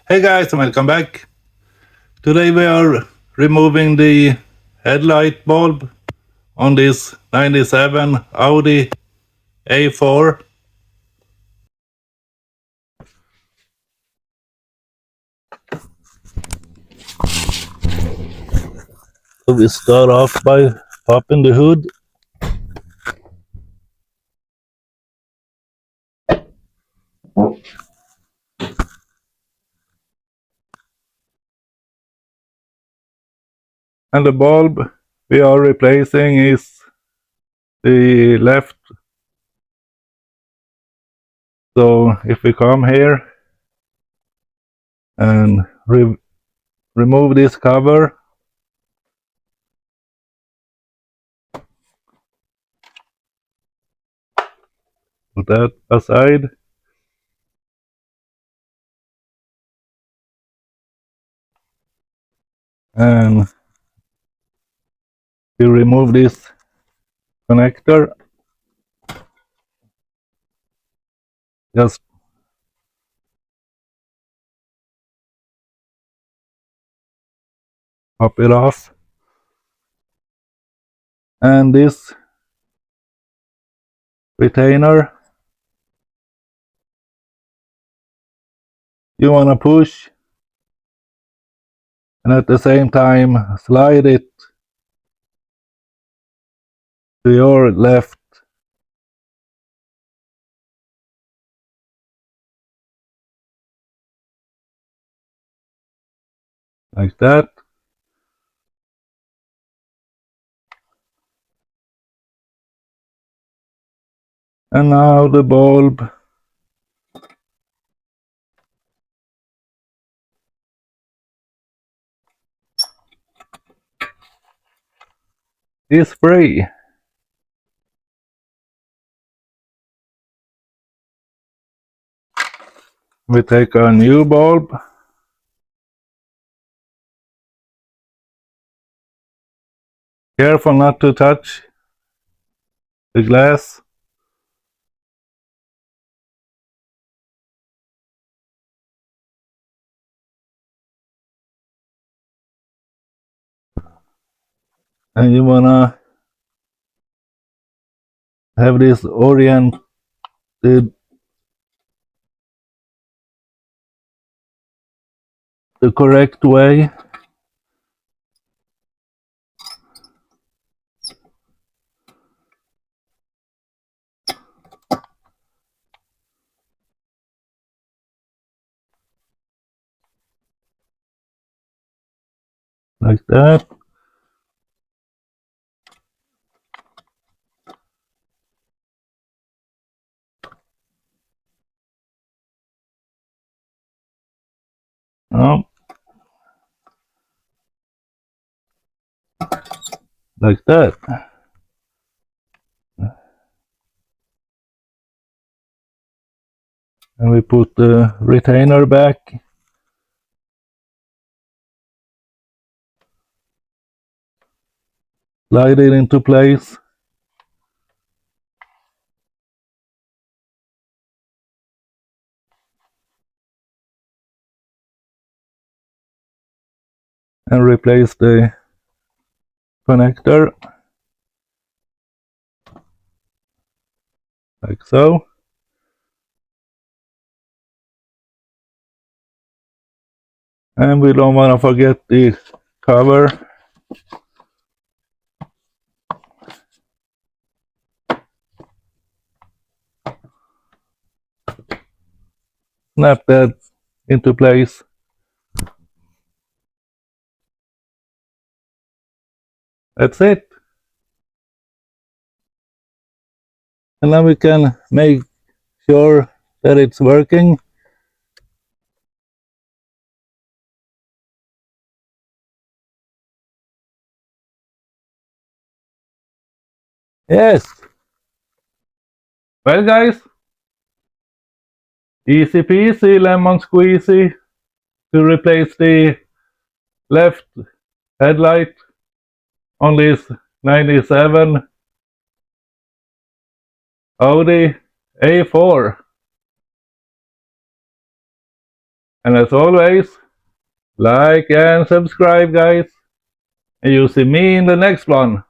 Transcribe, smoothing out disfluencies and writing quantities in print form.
Hey guys, and welcome back. Today we are removing the headlight bulb on this 97 Audi A4. So we start off by popping the hood. And the bulb we are replacing is the left. So if we come here and remove this cover, put that aside, and we remove this connector, just pop it off. And this retainer, you want to push and at the same time slide it to your left, like that. And now the bulb is free. We take a new bulb, careful not to touch the glass. And you wanna have this oriented the correct way. Like that. Oh, like that. And we put the retainer back. Slide it into place. And replace the connector. Like so. And we don't want to forget the cover. Snap that into place. That's it. And now we can make sure that it's working. Yes. Well guys, easy peasy lemon squeezy to replace the left headlight on this 97 Audi A4. And as always, like and subscribe, guys. And you'll see me in the next one.